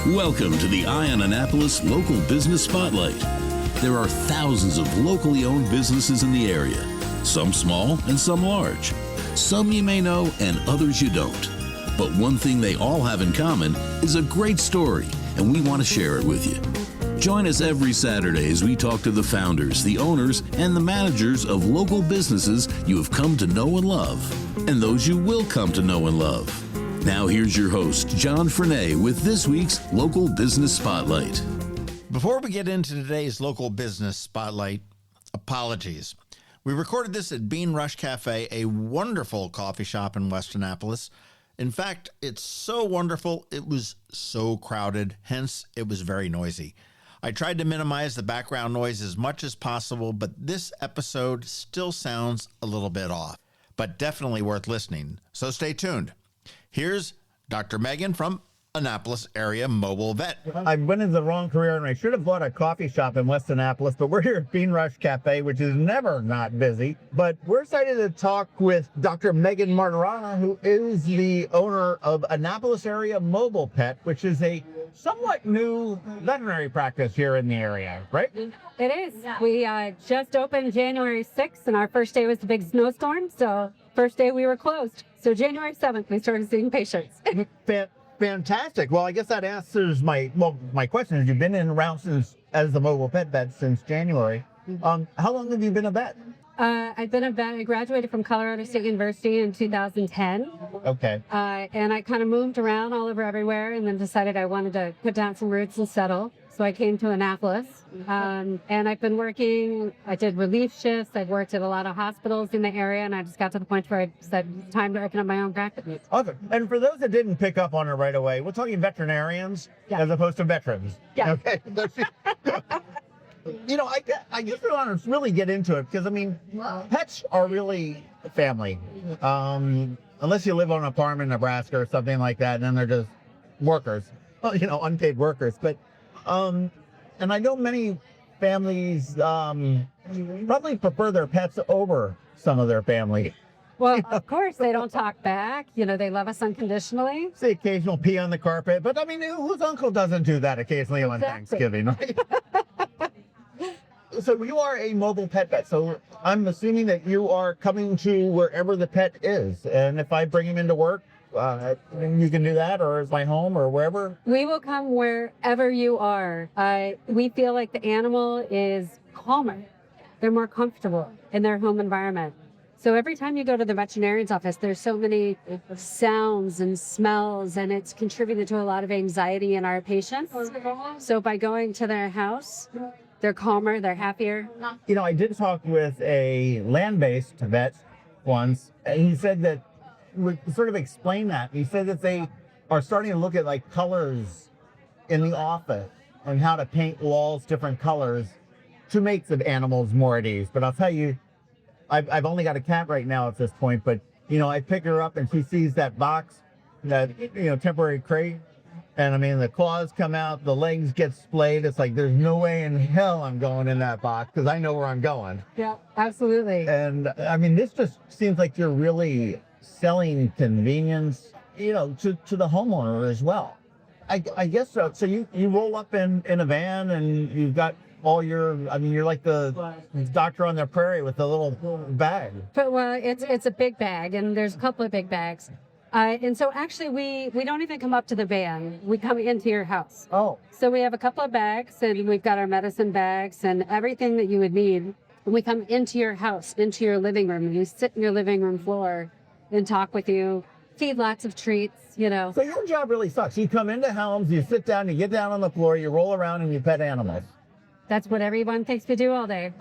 Welcome to the Eye on Annapolis Local Business Spotlight. There are thousands of locally owned businesses in the area, some small and some large. Some you may know and others you don't. But one thing they all have in common is a great story, and we want to share it with you. Join us every Saturday as we talk to the founders, the owners, and the managers of local businesses you have come to know and love, and those you will come to know and love. Now here's your host, John Frenay, with this week's Local Business Spotlight. Before we get into today's Local Business Spotlight, apologies. We recorded this at Bean Rush Cafe, a wonderful coffee shop in West Annapolis. In fact, it's so wonderful, it was so crowded, hence it was very noisy. I tried to minimize the background noise as much as possible, but this episode still sounds a little bit off, but definitely worth listening, so stay tuned. Here's Dr. Megan from Annapolis Area Mobile Vet. I went into the wrong career and I should have bought a coffee shop in West Annapolis, but we're here at Bean Rush Cafe, which is never not busy. But we're excited to talk with Dr. Megan Martorana, who is the owner of Annapolis Area Mobile Vet, which is a somewhat new veterinary practice here in the area, right? It is. We just opened January 6th, and our first day was the big snowstorm, so first day we were closed. So January 7th, we started seeing patients. Fantastic. Well, I guess that answers my question is, you've been in around as the mobile pet vet since January. How long have you been a vet? I've been a vet. I graduated from Colorado State University in 2010. Okay. And I kind of moved around all over everywhere and then decided I wanted to put down some roots and settle. So I came to Annapolis. And I've been working, I did relief shifts. I've worked at a lot of hospitals in the area, and I just got to the point where I said, it's time to open up my own practice. Awesome. And for those that didn't pick up on it right away, we're talking veterinarians as opposed to veterans. Yeah. Okay. You know, I just want to really get into it because, I mean, pets are really family. Unless you live on a farm in Nebraska or something like that, and then they're just workers, unpaid workers. But, and I know many families probably prefer their pets over some of their family. Well, of course, they don't talk back. They love us unconditionally. It's the occasional pee on the carpet, but I mean, whose uncle doesn't do that occasionally on Thanksgiving, right? So you are a mobile pet vet, so I'm assuming that you are coming to wherever the pet is. And if I bring him into work, you can do that, or is my home, or wherever? We will come wherever you are. We feel like the animal is calmer. They're more comfortable in their home environment. So every time you go to the veterinarian's office, there's so many sounds and smells, and it's contributed to a lot of anxiety in our patients. So by going to their house, they're calmer, they're happier. I did talk with a land-based vet once, and he said that, would sort of explain that. He said that they are starting to look at like colors in the office and how to paint walls different colors to make the animals more at ease. But I'll tell you, I've only got a cat right now at this point, but I pick her up and she sees that box, that temporary crate, and I mean the claws come out, the legs get splayed. It's like there's no way in hell I'm going in that box because I know where I'm going. Yeah, absolutely. And I mean, this just seems like you're really selling convenience, to the homeowner as well. I guess so. So you roll up in a van and you've got all you're like the doctor on the prairie with the little bag. But it's a big bag, and there's a couple of big bags. And so actually we don't even come up to the van. We come into your house. Oh. So we have a couple of bags, and we've got our medicine bags and everything that you would need. And we come into your house, into your living room, and you sit in your living room floor and talk with you, feed lots of treats, So your job really sucks. You come into homes, you sit down, you get down on the floor, you roll around, and you pet animals. That's what everyone thinks we do all day.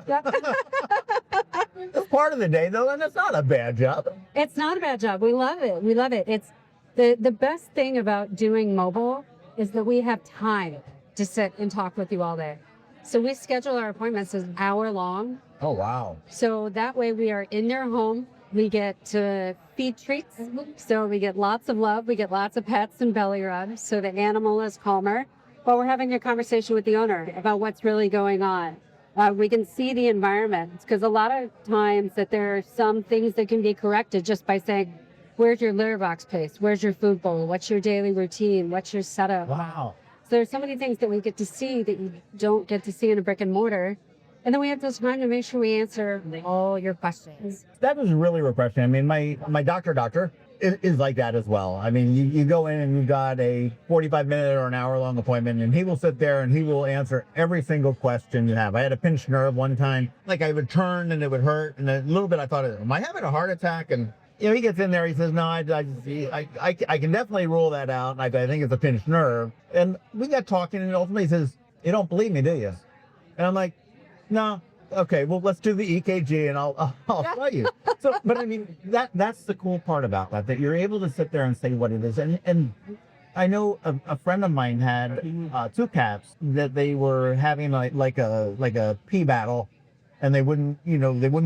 It's part of the day, though, and it's not a bad job. It's not a bad job. We love it. We love it. It's the best thing about doing mobile is that we have time to sit and talk with you all day. So we schedule our appointments as an hour long. Oh, wow. So that way we are in your home. We get to feed treats. So we get lots of love. We get lots of pets and belly rubs. So the animal is calmer. But we're having a conversation with the owner about what's really going on. We can see the environment, because a lot of times that there are some things that can be corrected just by saying, where's your litter box place? Where's your food bowl? What's your daily routine? What's your setup? Wow. there's so many things that we get to see that you don't get to see in a brick and mortar. And then we have this time to make sure we answer all your questions. That was really refreshing. I mean, my doctor is like that as well. I mean, you go in and you've got a 45-minute or an hour-long appointment, and he will sit there and he will answer every single question you have. I had a pinched nerve one time. Like, I would turn and it would hurt, and a little bit I thought, am I having a heart attack? And he gets in there, he says, no, I can definitely rule that out. I think it's a pinched nerve. And we got talking, and ultimately he says, you don't believe me, do you? And I'm like, no. Okay, well, let's do the EKG and I'll tell you. So, but I mean, that's the cool part about that you're able to sit there and say what it is. And I know a friend of mine had 2 cats that they were having like a pee battle, and they wouldn't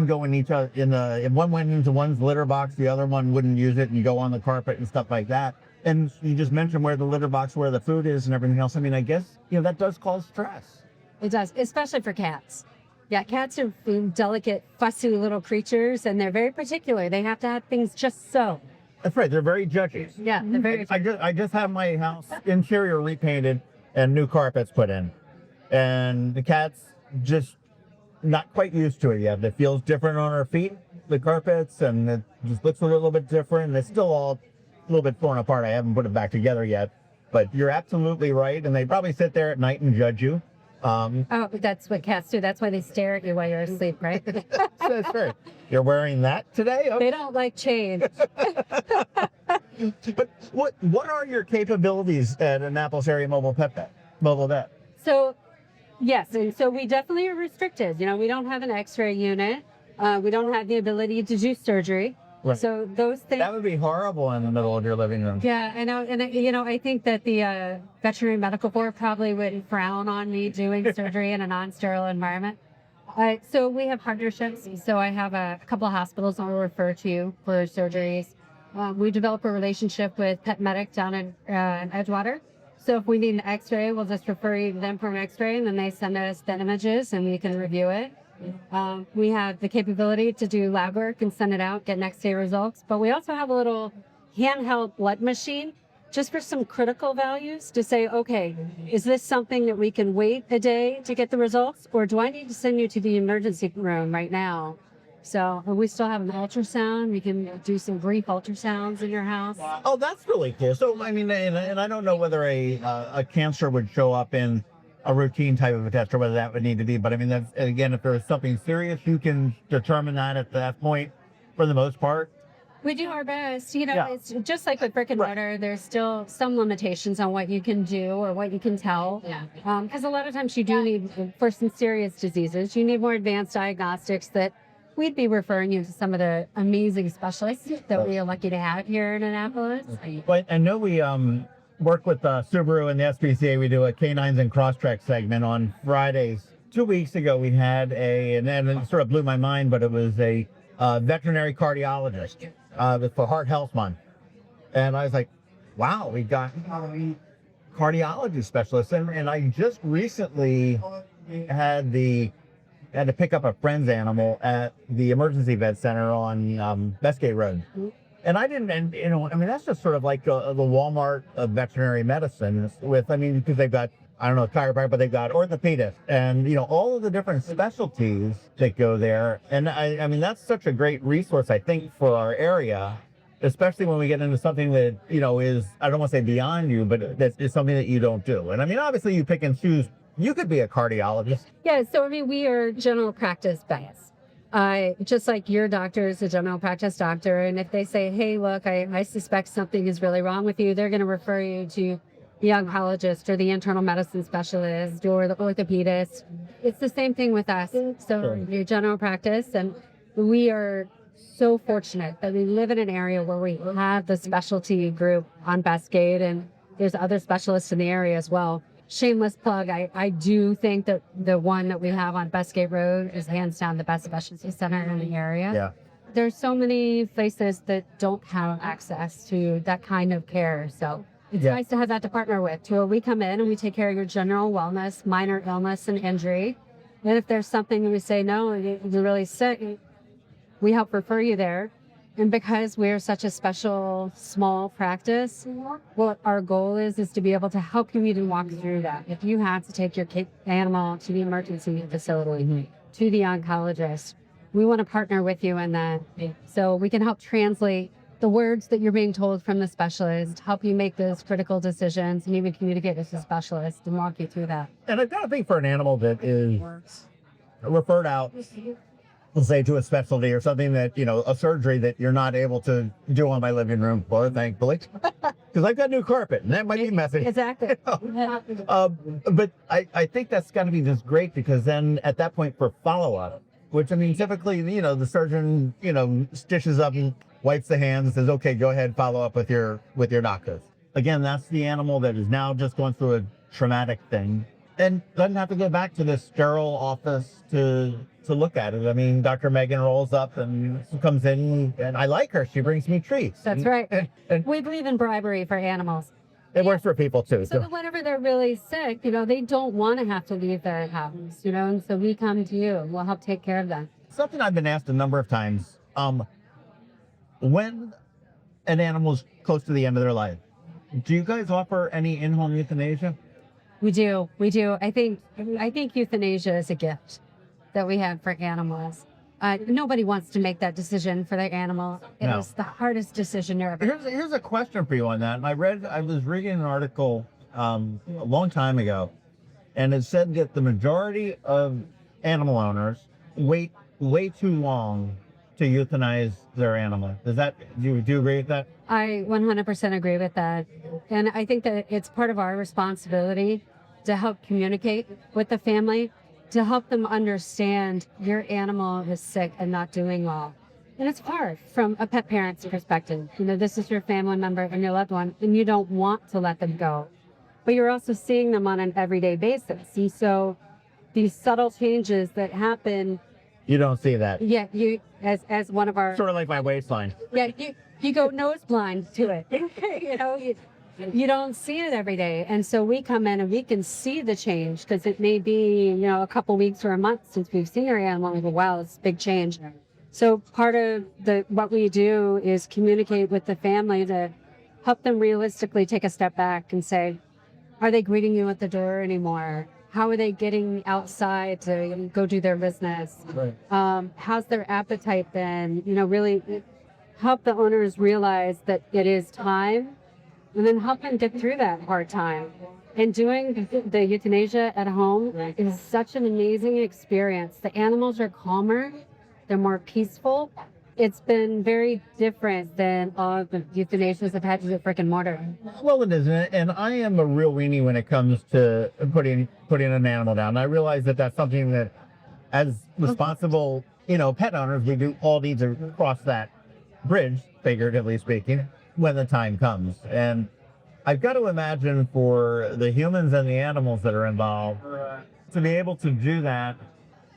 go in each other. If one went into one's litter box, the other one wouldn't use it and go on the carpet and stuff like that. And you just mentioned where the litter box, where the food is and everything else. I mean, I guess, that does cause stress. It does, especially for cats. Yeah, cats are delicate, fussy little creatures, and they're very particular. They have to have things just so. That's right. They're very judgy. Yeah, they're very. I just have my house interior repainted and new carpets put in, and the cat's just not quite used to it yet. It feels different on her feet, the carpets, and it just looks a little bit different. It's still all a little bit torn apart. I haven't put it back together yet, but you're absolutely right. And they probably sit there at night and judge you. Oh, that's what cats do. That's why they stare at you while you're asleep, right? That's right. You're wearing that today? Okay. They don't like change. But what are your capabilities at Annapolis Area Mobile Vet? So, yes, and so we definitely are restricted. We don't have an X-ray unit. We don't have the ability to do surgery. Right. So those things. That would be horrible in the middle of your living room. Yeah, I know. And, I think that the veterinary medical board probably would frown on me doing surgery in a non-sterile environment. So we have partnerships. So I have a couple of hospitals I'll refer to for surgeries. We develop a relationship with Pet Medic down in Edgewater. So if we need an X-ray, we'll just refer them for an X-ray, and then they send us the images, and we can review it. We have the capability to do lab work and send it out, get next day results. But we also have a little handheld blood machine just for some critical values to say, okay, is this something that we can wait a day to get the results? Or do I need to send you to the emergency room right now? So we still have an ultrasound. We can do some brief ultrasounds in your house. Oh, that's really cool. So, I mean, and I don't know whether a cancer would show up in a routine type of a test or whether that would need to be. But I mean, that's, again, if there's something serious, you can determine that at that point for the most part. We do our best. It's just like with brick and mortar, there's still some limitations on what you can do or what you can tell. Because a lot of times you do need, for some serious diseases, you need more advanced diagnostics that we'd be referring you to some of the amazing specialists that we are lucky to have here in Annapolis. But I know we work with Subaru and the SPCA. We do a Canines and Crosstrek segment on Fridays. 2 weeks ago, we had and it sort of blew my mind, but it was a veterinary cardiologist. It was for Heart Health Month. And I was like, wow, we got cardiology specialists. And I just recently had to pick up a friend's animal at the emergency vet center on Bestgate Road. And I didn't, that's just sort of like the Walmart of veterinary medicine because they've got, I don't know, chiropractor, but they've got orthopedists and, all of the different specialties that go there. And I mean, that's such a great resource, I think, for our area, especially when we get into something that, is, I don't want to say beyond you, but that is something that you don't do. And I mean, obviously you pick and choose. You could be a cardiologist. Yeah, so we are general practice vets. Just like your doctor is a general practice doctor, and if they say, hey, look, I suspect something is really wrong with you, they're going to refer you to the oncologist or the internal medicine specialist or the orthopedist. It's the same thing with us. So your general practice, and we are so fortunate that we live in an area where we have the specialty group on Bestgate, and there's other specialists in the area as well. Shameless plug, I do think that the one that we have on Bestgate Road is hands down the best specialty center in the area. Yeah. There's so many places that don't have access to that kind of care. So it's nice to have that to partner with. Where we come in and we take care of your general wellness, minor illness and injury. And if there's something we say, no, you're really sick, we help refer you there. And because we're such a special, small practice, what our goal is to be able to help you even walk through that. If you have to take your animal to the emergency facility, to the oncologist, we want to partner with you in that. So we can help translate the words that you're being told from the specialist, help you make those critical decisions, and even communicate with the specialist and walk you through that. And I've got to think for an animal that is referred out, let's say to a specialty or something that, a surgery that you're not able to do on my living room floor, thankfully, because I've got new carpet and that might be messy. Exactly. But I think that's got to be just great, because then at that point for follow-up, which I mean, typically, the surgeon, stitches up and wipes the hands and says, okay, go ahead, follow up with your doctors. Again, that's the animal that is now just going through a traumatic thing and doesn't have to go back to this sterile office to look at it. I mean, Dr. Megan rolls up and comes in, and I like her. She brings me treats. That's right. And We believe in bribery for animals. it works for people too. So that whenever they're really sick, they don't want to have to leave their house, and so we come to you. We'll help take care of them. Something I've been asked a number of times, when an animal's close to the end of their life, do you guys offer any in-home euthanasia? We do. I think euthanasia is a gift that we have for animals. Nobody wants to make that decision for their animal. It is the hardest decision you're ever. Here's a question for you on that. And I was reading an article a long time ago, and it said that the majority of animal owners wait way too long to euthanize their animal. Do you agree with that? I 100% agree with that. And I think that it's part of our responsibility to help communicate with the family, to help them understand your animal is sick and not doing well. And it's hard from a pet parent's perspective. This is your family member and your loved one, and you don't want to let them go. But you're also seeing them on an everyday basis. And so these subtle changes that happen. You don't see that. Yeah, you, as one of our. Sort of like my waistline. Yeah, you go nose blind to it. You don't see it every day. And so we come in and we can see the change, because it may be, a couple weeks or a month since we've seen our animal. We go, wow, it's a big change. So part of what we do is communicate with the family to help them realistically take a step back and say, are they greeting you at the door anymore? How are they getting outside to go do their business? Right. How's their appetite been? Really help the owners realize that it is time, and then help them get through that hard time. And doing the euthanasia at home is such an amazing experience. The animals are calmer, they're more peaceful. It's been very different than all the euthanasias I've had to do brick and mortar. Well, it isn't. And I am a real weenie when it comes to putting an animal down. I realize that that's something that, as responsible, pet owners, we do all need to cross that bridge, figuratively speaking, when the time comes. And I've got to imagine for the humans and the animals that are involved, to be able to do that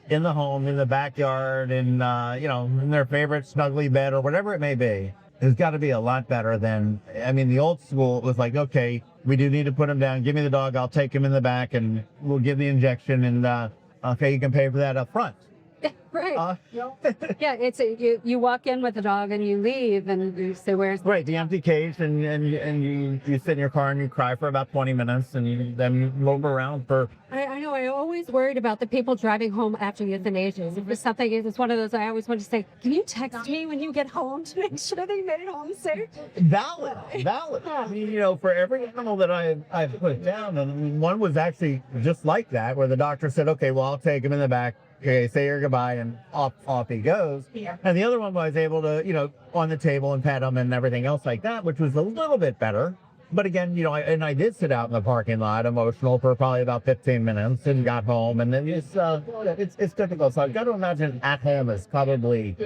in the home, in the backyard, in their favorite snuggly bed or whatever it may be, has got to be a lot better than, the old school was like, okay, we do need to put him down. Give me the dog. I'll take him in the back and we'll give the injection, and okay, you can pay for that up front. Right. Yeah, it's you walk in with the dog and you leave, and you say, where's right, the empty cage, and you sit in your car and you cry for about 20 minutes, and you then move around for. I know. I always worried about the people driving home after euthanasias. If there's something, it's one of those I always want to say, can you text me when you get home to make sure they made it home safe? Valid. For every animal that I've put down, and one was actually just like that, where the doctor said, okay, well, I'll take him in the back. Okay, say your goodbye, and off he goes. Yeah. And the other one was able to, on the table and pet him and everything else like that, which was a little bit better. But again, I did sit out in the parking lot, emotional, for probably about 15 minutes, and got home, and then it's difficult. So I've got to imagine at home is probably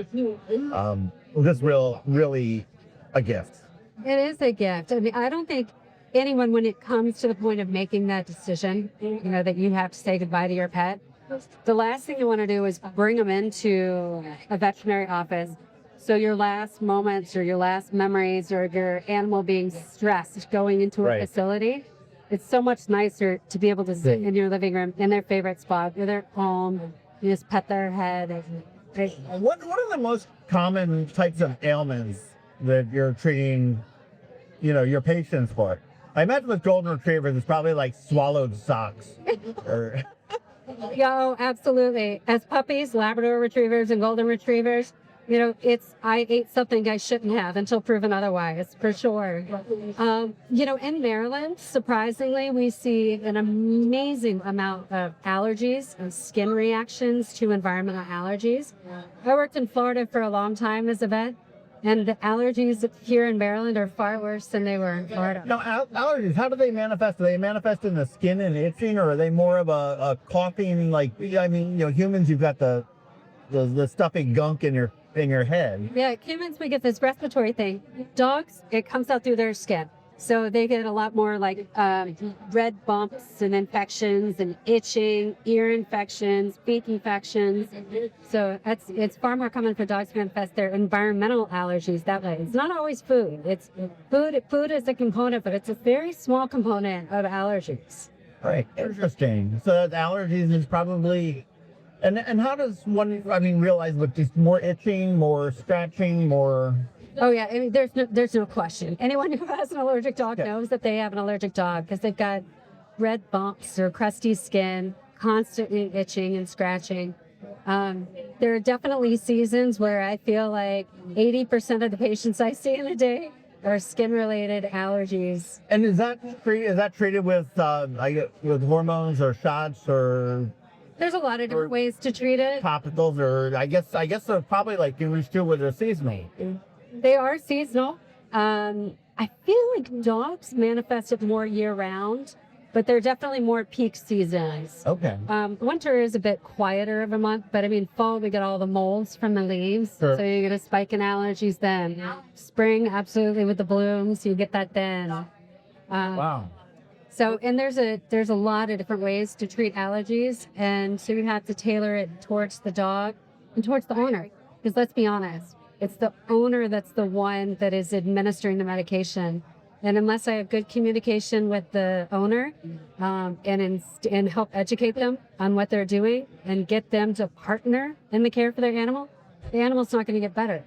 just really a gift. It is a gift. I don't think anyone, when it comes to the point of making that decision, that you have to say goodbye to your pet, the last thing you want to do is bring them into a veterinary office. So your last moments or your last memories or your animal being stressed going into a facility, it's so much nicer to be able to sit in your living room in their favorite spot, or their home, you just pet their head. What are the most common types of ailments that you're treating, your patients for? I imagine with golden retrievers, it's probably like swallowed socks. Or... Yeah, oh, absolutely. As puppies, Labrador retrievers and golden retrievers, I ate something I shouldn't have until proven otherwise, for sure. In Maryland, surprisingly, we see an amazing amount of allergies and skin reactions to environmental allergies. I worked in Florida for a long time as a vet, and the allergies here in Maryland are far worse than they were in Florida. Now, allergies, how do they manifest? Do they manifest in the skin and itching, or are they more of a coughing? Humans, you've got the stuffy gunk in your head. Yeah, humans, we get this respiratory thing. Dogs, it comes out through their skin. So they get a lot more like red bumps and infections and itching, ear infections, feet infections. So it's far more common for dogs to manifest their environmental allergies that way. It's not always food. It's food is a component, but it's a very small component of allergies. Right. Interesting. So allergies is probably... And how does one, realize with just more itching, more scratching, more... Oh yeah, there's no question. Anyone who has an allergic dog knows that they have an allergic dog because they've got red bumps or crusty skin, constantly itching and scratching. There are definitely seasons where I feel like 80% of the patients I see in a day are skin-related allergies. And is that treated with hormones or shots or? There's a lot of different ways to treat it. Topicals, or I guess they're probably like humans too, where they're seasonal. They are seasonal. I feel like dogs manifest it more year-round, but they're definitely more peak seasons. Okay. Winter is a bit quieter of a month, but fall we get all the molds from the leaves, Sure. so you get a spike in allergies then. Spring, absolutely, with the blooms, you get that then. Wow. So, and there's a lot of different ways to treat allergies, and so you have to tailor it towards the dog and towards the owner, because let's be honest, it's the owner that's the one that is administering the medication. And unless I have good communication with the owner and help educate them on what they're doing and get them to partner in the care for their animal, the animal's not going to get better.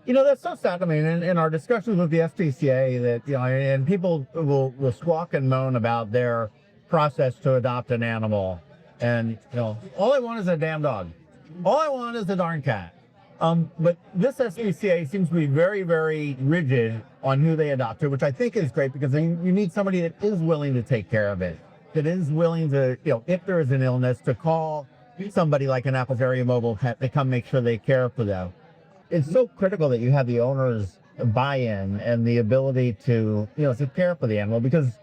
That's so sad. In our discussions with the SPCA, that and people will squawk and moan about their process to adopt an animal, and all I want is a damn dog. All I want is a darn cat. But this SPCA seems to be very, very rigid on who they adopt to, which I think is great, because you need somebody that is willing to take care of it, that is willing to, if there is an illness, to call somebody like Annapolis Area Mobile Vet to come make sure they care for them. It's so critical that you have the owner's buy-in and the ability to, to care for the animal, because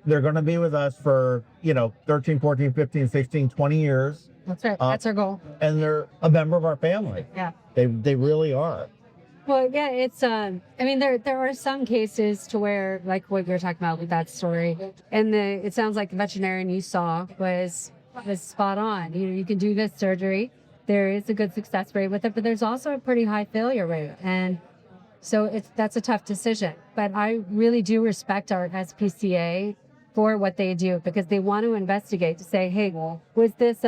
they're going to be with us for, 13, 14, 15, 16, 20 years. That's right. That's our goal. And they're a member of our family. Yeah. They really are. Well, yeah, it's, there are some cases to where, like what you're talking about with that story, and it sounds like the veterinarian you saw was spot on. You can do this surgery. There is a good success rate with it, but there's also a pretty high failure rate. And so that's a tough decision. But I really do respect our SPCA for what they do, because they want to investigate to say, hey, was this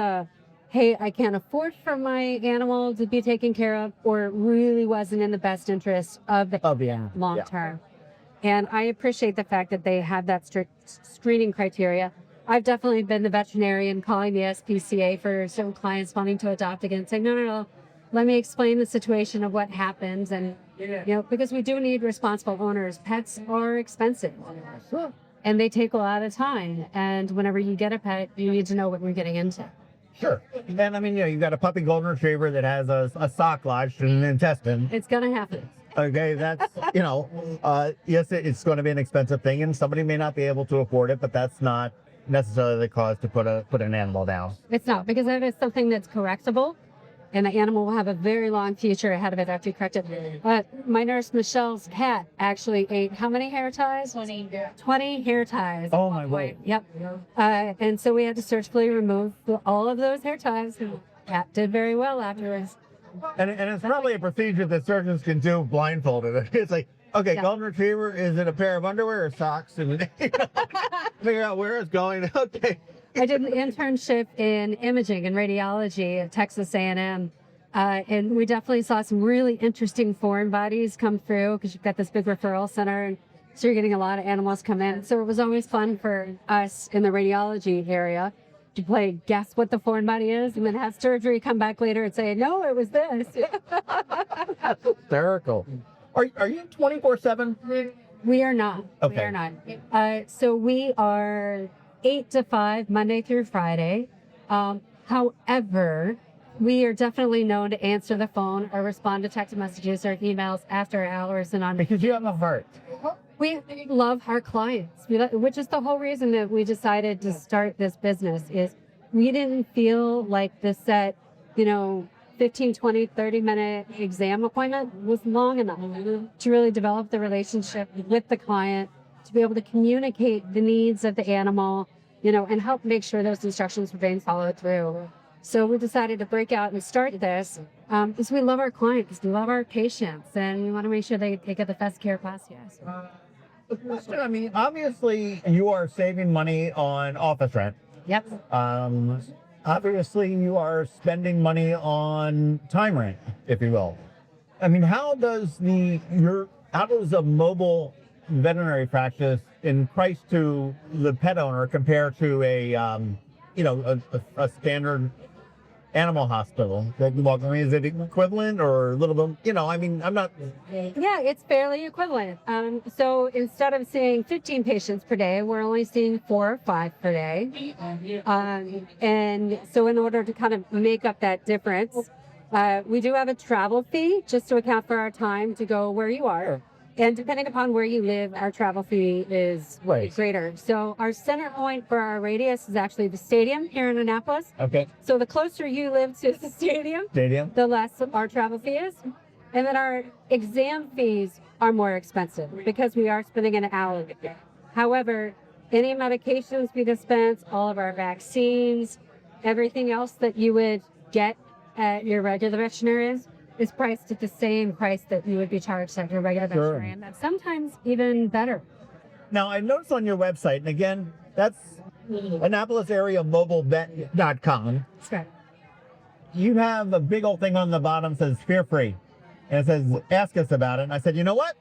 hey, I can't afford for my animal to be taken care of, or it really wasn't in the best interest of the animal long term. And I appreciate the fact that they have that strict screening criteria. I've definitely been the veterinarian calling the SPCA for certain clients wanting to adopt again, saying, no, let me explain the situation of what happens. And, because we do need responsible owners. Pets are expensive. Sure. And they take a lot of time. And whenever you get a pet, you need to know what you're getting into. Sure. And you've got a puppy golden retriever that has a sock lodged in an intestine. It's going to happen. Okay, that's, yes, it's going to be an expensive thing, and somebody may not be able to afford it, but that's not necessarily the cause to put an animal down. It's not, because if it's something that's correctable, and the animal will have a very long future ahead of it after you correct it. My nurse Michelle's cat actually ate how many hair ties? 20 hair ties. Oh my word. Yep. And so we had to surgically remove all of those hair ties. And the cat did very well afterwards. And it's probably a procedure that surgeons can do blindfolded. It's like, okay, golden retriever, is it a pair of underwear or socks? And figure out where it's going. Okay. I did an internship in imaging and radiology at Texas A&M And we definitely saw some really interesting foreign bodies come through because you've got this big referral center. And so you're getting a lot of animals come in. So it was always fun for us in the radiology area to play guess what the foreign body is and then have surgery come back later and say, no, it was this. That's hysterical. Are you 24/7? We are not. Okay. We are not. So we are 8 to 5, Monday through Friday. However, we are definitely known to answer the phone or respond to text messages or emails after hours and on. Because you have a heart. We love our clients, which is the whole reason that we decided to start this business is we didn't feel like the set, 15, 20, 30-minute exam appointment was long enough to really develop the relationship with the client, to be able to communicate the needs of the animal, and help make sure those instructions were being followed through. So we decided to break out and start this because we love our clients, we love our patients, and we want to make sure they get the best care possible. I mean, obviously, you are saving money on office rent. Yep. Obviously, you are spending money on time rent, if you will. I mean, how does a mobile veterinary practice in price to the pet owner compare to a standard animal hospital? Is it equivalent or a little bit? I'm not. Yeah, it's fairly equivalent. So instead of seeing 15 patients per day, we're only seeing 4 or 5 per day. And so in order to kind of make up that difference, we do have a travel fee just to account for our time to go where you are. And depending upon where you live, our travel fee is greater. So our center point for our radius is actually the stadium here in Annapolis. Okay. So the closer you live to the stadium, the less our travel fee is. And then our exam fees are more expensive because we are spending an hour. However, any medications we dispense, all of our vaccines, everything else that you would get at your regular veterinarians is priced at the same price that you would be charged at your regular veterinarian. That's sometimes even better. Now, I noticed on your website, and again, that's Annapolis Area Mobile Vet.com. That's right. You have a big old thing on the bottom that says fear free. And it says, ask us about it. And I said, you know what?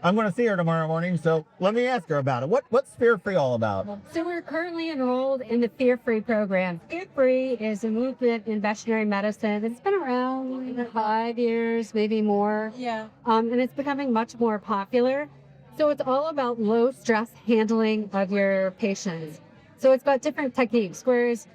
I'm going to see her tomorrow morning, so let me ask her about it. What's Fear Free all about? So we're currently enrolled in the Fear Free program. Fear Free is a movement in veterinary medicine. It's been around 5 years, maybe more. Yeah. And it's becoming much more popular. So it's all about low stress handling of your patients. So it's about different techniques. Whereas,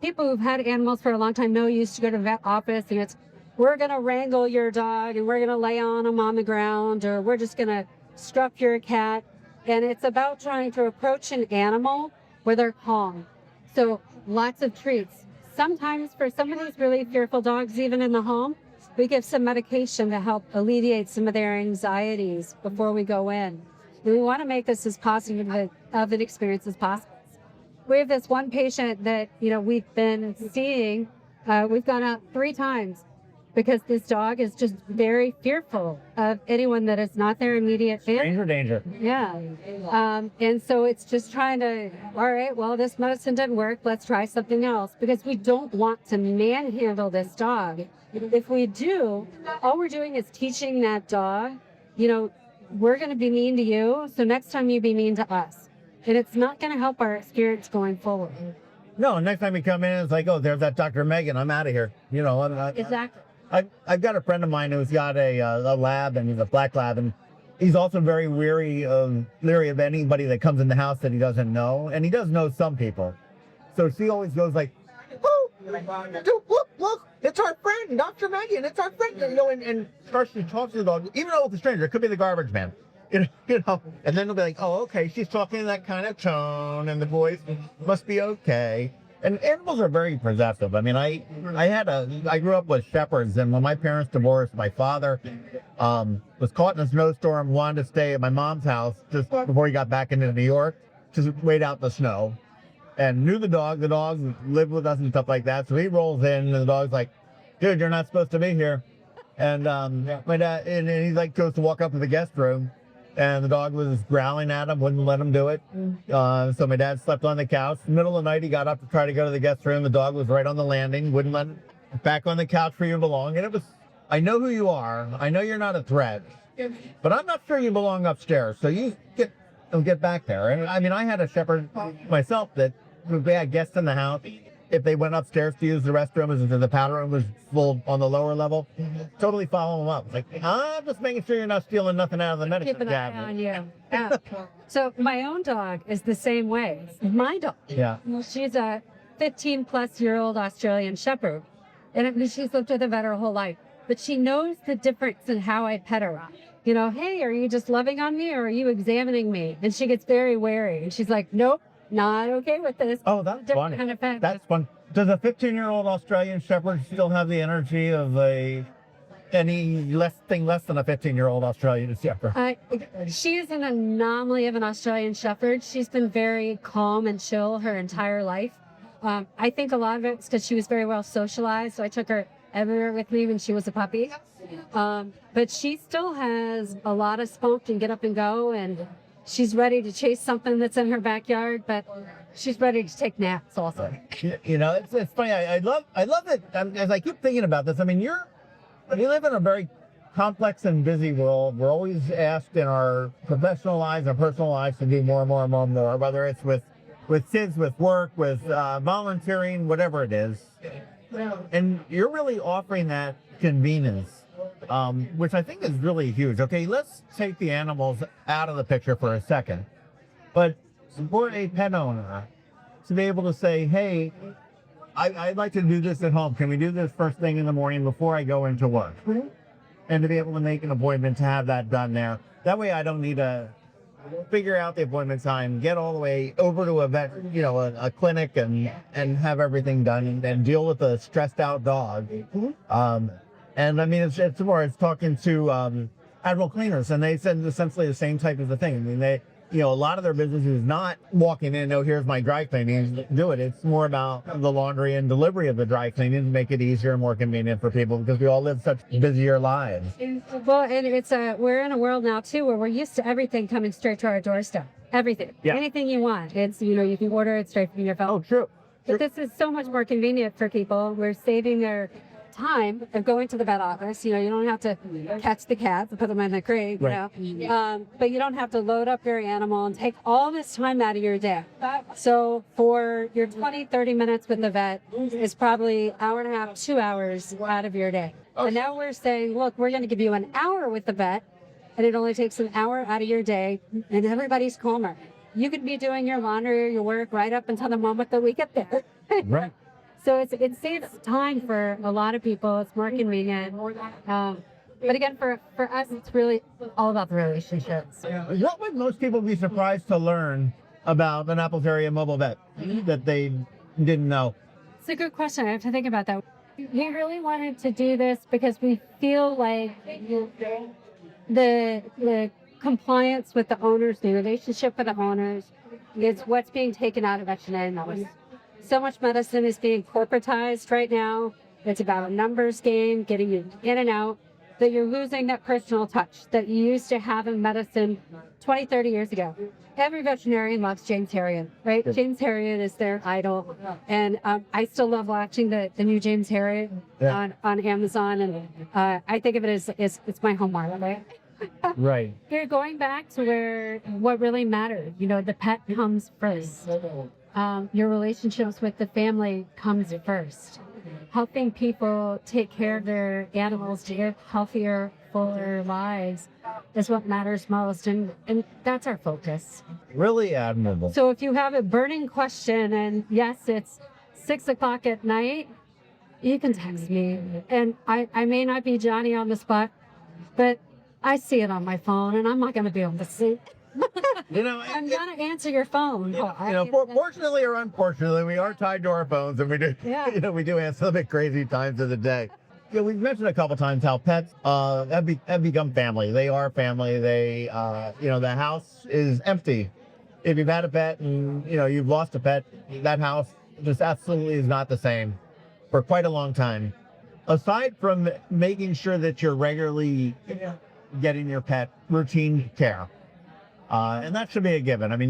people who've had animals for a long time know you used to go to the vet office and it's, we're going to wrangle your dog and we're going to lay on them on the ground, or we're just going to strap your cat. And it's about trying to approach an animal where they're calm. So lots of treats. Sometimes for some of these really fearful dogs, even in the home, we give some medication to help alleviate some of their anxieties before we go in. And we want to make this as positive of an experience as possible. We have this one patient that, we've been seeing. We've gone out 3 times. Because this dog is just very fearful of anyone that is not their immediate family. Stranger danger. Yeah. And so it's just trying to, all right, well, this medicine didn't work. Let's try something else. Because we don't want to manhandle this dog. If we do, all we're doing is teaching that dog, we're going to be mean to you. So next time you be mean to us. And it's not going to help our experience going forward. No, next time you come in, it's like, oh, there's that Dr. Megan. I'm out of here. Exactly. I've got a friend of mine who's got a lab, and he's a black lab, and he's also very leery of anybody that comes in the house that he doesn't know, and he does know some people. So she always goes like, "Oh, look, it's our friend, Dr. Megan. It's our friend." And starts to talk to the dog, even though it's a stranger. It could be the garbage man, and then they'll be like, "Oh, okay, she's talking in that kind of tone, and the voice must be okay." And animals are very possessive. I mean, I grew up with shepherds, and when my parents divorced, my father was caught in a snowstorm, wanted to stay at my mom's house just before he got back into New York, just wait out the snow, and knew the dog. The dog lived with us and stuff like that. So he rolls in, and the dog's like, "Dude, you're not supposed to be here." And my dad, and he goes to walk up to the guest room. And the dog was growling at him, wouldn't let him do it. So my dad slept on the couch. In the middle of the night, he got up to try to go to the guest room. The dog was right on the landing, wouldn't let him. back on the couch where you belong. And it was, I know who you are. I know you're not a threat, but I'm not sure you belong upstairs. So you get back there. And I mean, I had a shepherd myself that we had guests in the house. If they went upstairs to use the restroom, as the powder room was full on the lower level, totally follow them up. Like, I'm just making sure you're not stealing nothing out of the medicine Keep an eye cabinet. on you. Yeah. So my own dog is the same way. My dog. Yeah. She's a 15-plus-year-old Australian Shepherd, and I mean, she's lived with a vet her whole life. But she knows the difference in how I pet her. You know, hey, are you just loving on me, or are you examining me? And she gets very wary, and she's like, nope, not okay with this. Oh, that's Different funny. kind of pet. That's fun. Does a 15-year-old Australian Shepherd still have the energy of any less than a 15-year-old Australian Shepherd? She is an anomaly of an Australian Shepherd. She's been very calm and chill her entire life. I think a lot of it is because she was very well socialized, so I took her everywhere with me when she was a puppy. But she still has a lot of spunk and get up and go, and she's ready to chase something that's in her backyard, but she's ready to take naps also. You know, it's funny. I love it. As I keep thinking about this, I mean, we live in a very complex and busy world. We're always asked in our professional lives and personal lives to do more and more and more and more, whether it's with kids, with work, with volunteering, whatever it is. And you're really offering that convenience, which I think is really huge. Okay, let's take the animals out of the picture for a second. But for a pet owner to be able to say, hey, I'd like to do this at home. Can we do this first thing in the morning before I go into work? And to be able to make an appointment to have that done there. That way I don't need to figure out the appointment time, get all the way over to a vet, you know, a clinic and have everything done and deal with a stressed out dog. And I mean, it's more, it's talking to Admiral Cleaners, and they said essentially the same type of the thing. I mean, they, you know, a lot of their business is not walking in, oh, here's my dry cleaning, do it. It's more about the laundry and delivery of the dry cleaning to make it easier and more convenient for people because we all live such busier lives. Well, and we're in a world now too where we're used to everything coming straight to our doorstep. Everything, anything you want. It's, you know, you can order it straight from your phone. Oh, true. But this is so much more convenient for people. We're saving their time of going to the vet office. You know, you don't have to catch the cats and put them in the crate, you know. But you don't have to load up your animal and take all this time out of your day. So for your 20, 30 minutes with the vet is probably hour and a half, 2 hours out of your day. And now we're saying, look, we're going to give you an hour with the vet, and it only takes an hour out of your day, and everybody's calmer. You could be doing your laundry or your work right up until the moment that we get there. Right. So it saves time for a lot of people. It's more convenient. But again, for us, it's really all about the relationships. What would most people be surprised to learn about Annapolis Area Mobile Vet that they didn't know? It's a good question. I have to think about that. We really wanted to do this because we feel like the compliance with the owners, the relationship with the owners, is what's being taken out of veterinary medicine. So much medicine is being corporatized right now. It's about a numbers game, getting you in and out, that you're losing that personal touch that you used to have in medicine 20, 30 years ago. Every veterinarian loves James Harriet, right? Yep. James Harriet is their idol. And I still love watching the new James Harriet on Amazon. And I think of it as it's my home market, right? Right. You're going back to where what really matters. You know, the pet comes first. Your relationships with the family comes first. Helping people take care of their animals to live healthier, fuller lives is what matters most, and that's our focus. Really admirable. So if you have a burning question, and yes, it's 6 o'clock at night, you can text me. And I may not be Johnny on the spot, but I see it on my phone, and I'm not going to be able to see. You know, I'm going to answer your phone. Fortunately or unfortunately, we are tied to our phones, and we do, we do answer them at crazy times of the day. We've mentioned a couple times how pets have become family. They are family. They, the house is empty. If you've had a pet and, you've lost a pet, that house just absolutely is not the same for quite a long time. Aside from making sure that you're regularly getting your pet routine care, And that should be a given. I mean,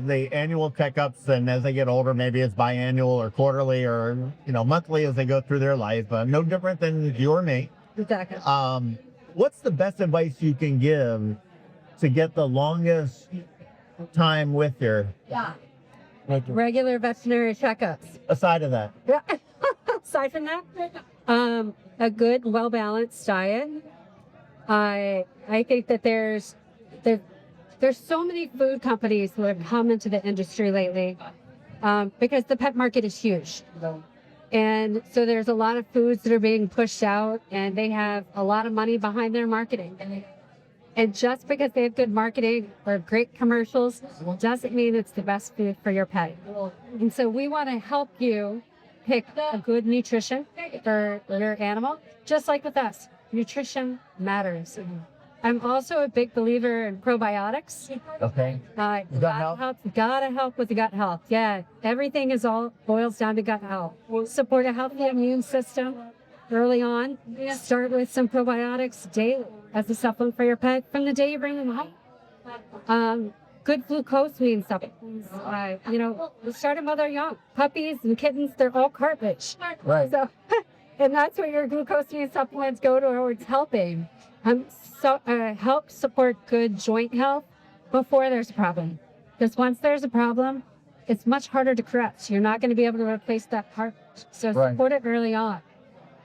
the annual checkups, and as they get older, maybe it's biannual or quarterly or, monthly as they go through their life. No different than you or me. Exactly. What's the best advice you can give to get the longest time with your Regular veterinary checkups. aside of that? Yeah. Aside from that, a good, well-balanced diet. I think that there's so many food companies who have come into the industry lately because the pet market is huge. And so there's a lot of foods that are being pushed out, and they have a lot of money behind their marketing. And just because they have good marketing or great commercials doesn't mean it's the best food for your pet. And so we want to help you pick a good nutrition for your animal, just like with us. Nutrition matters. I'm also a big believer in probiotics. Okay. Gut health? Gotta help with the gut health. Yeah, everything boils down to gut health. Support a healthy immune system early on. Start with some probiotics daily as a supplement for your pet from the day you bring them home. Good glucosamine supplements. Start them while they're young. Puppies and kittens, they're all cartilage. Right. So, and that's what your glucosamine supplements go towards helping. Help support good joint health before there's a problem. Because once there's a problem, it's much harder to correct. You're not going to be able to replace that part. So support it early on.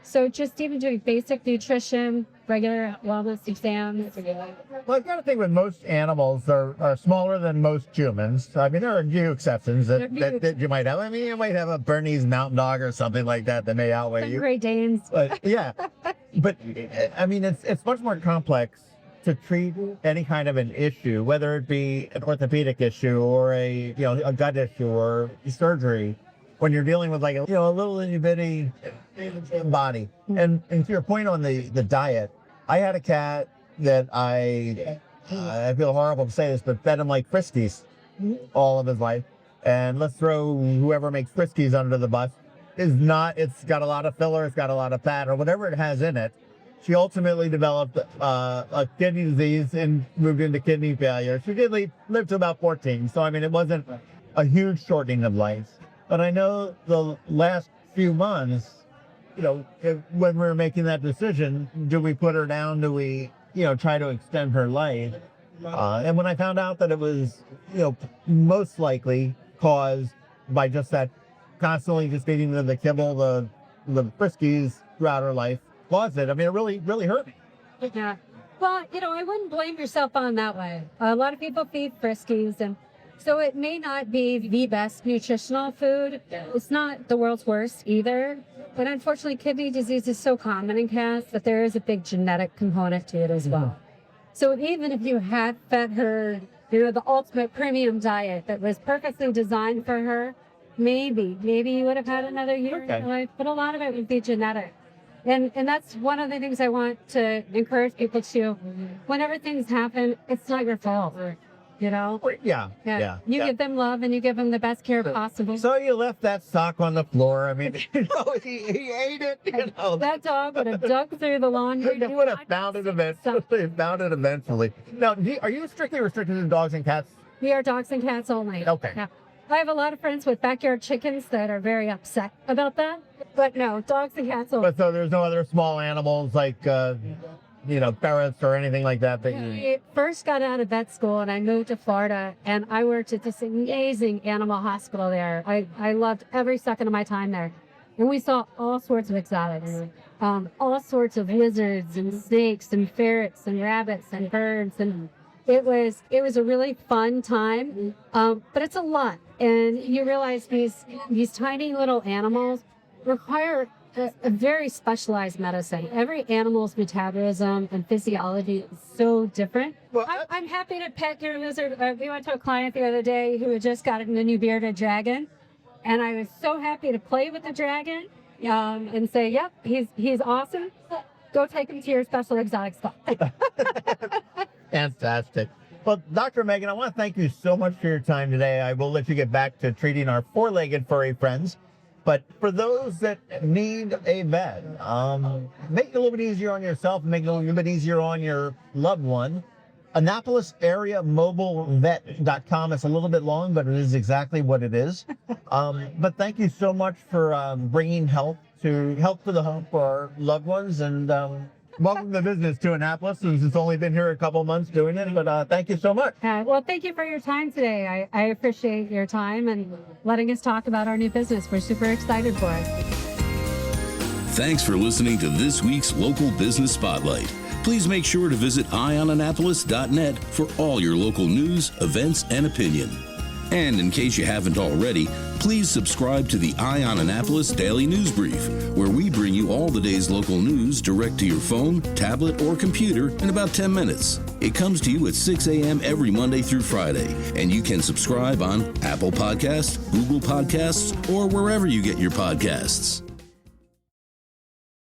So just even doing basic nutrition, regular wellness exams. Well, I've got to think with most animals are smaller than most humans. I mean, there are a few exceptions that you might have. I mean, you might have a Bernese Mountain Dog or something like that may outweigh Some you. Great Danes. But yeah, but I mean, it's much more complex to treat any kind of an issue, whether it be an orthopedic issue or a gut issue or surgery, when you're dealing with like a little itty bitty body. And to your point on the diet, I had a cat that I feel horrible to say this, but fed him like Friskies all of his life. And let's throw whoever makes Friskies under the bus. It's got a lot of filler, it's got a lot of fat or whatever it has in it. She ultimately developed a kidney disease and moved into kidney failure. She did live to about 14. So, I mean, it wasn't a huge shortening of life. But I know the last few months, when we were making that decision, do we put her down? Do we, try to extend her life? And when I found out that it was, most likely caused by just that constantly just feeding the kibble, the Friskies throughout her life, caused it. I mean, it really, really hurt me. Yeah. Well, I wouldn't blame yourself on that way. A lot of people feed Friskies, and so it may not be the best nutritional food. It's not the world's worst either. But unfortunately, kidney disease is so common in cats that there is a big genetic component to it as well. So even if you had fed her, the ultimate premium diet that was perfectly designed for her, maybe you would have had another year in your life. But a lot of it would be genetic. And that's one of the things I want to encourage people to. Whenever things happen, it's not your fault. Yeah. You give them love and you give them the best care possible. So you left that sock on the floor. I mean, he ate it. That dog would have dug through the laundry. He would have found it eventually. Now, are you strictly restricted to dogs and cats? We are dogs and cats only. Okay. Yeah. I have a lot of friends with backyard chickens that are very upset about that. But no, dogs and cats only. But so there's no other small animals like ferrets or anything like that I first got out of vet school and I moved to Florida, and I worked at this amazing animal hospital there. I loved every second of my time there. And we saw all sorts of exotics, all sorts of lizards and snakes and ferrets and rabbits and birds. And it was a really fun time, but it's a lot. And you realize these tiny little animals require a very specialized medicine. Every animal's metabolism and physiology is so different. Well, I'm happy to pet your lizard. We went to a client the other day who had just gotten a new bearded dragon, and I was so happy to play with the dragon and say, "Yep, he's awesome. Go take him to your special exotic spot." Fantastic. Well, Dr. Megan, I want to thank you so much for your time today. I will let you get back to treating our four-legged furry friends. But for those that need a vet, make it a little bit easier on yourself, make it a little bit easier on your loved one. Annapolis Area Mobile Vet.com. It's a little bit long, but it is exactly what it is. But thank you so much for bringing help to the home for our loved ones, and welcome to business to Annapolis, since it's only been here a couple months doing it. But thank you so much. Well, thank you for your time today. I appreciate your time and letting us talk about our new business. We're super excited for it. Thanks for listening to this week's Local Business Spotlight. Please make sure to visit eyeonannapolis.net for all your local news, events, and opinion. And in case you haven't already, please subscribe to the Eye on Annapolis Daily News Brief, where we bring you all the day's local news direct to your phone, tablet, or computer in about 10 minutes. It comes to you at 6 a.m. every Monday through Friday, and you can subscribe on Apple Podcasts, Google Podcasts, or wherever you get your podcasts.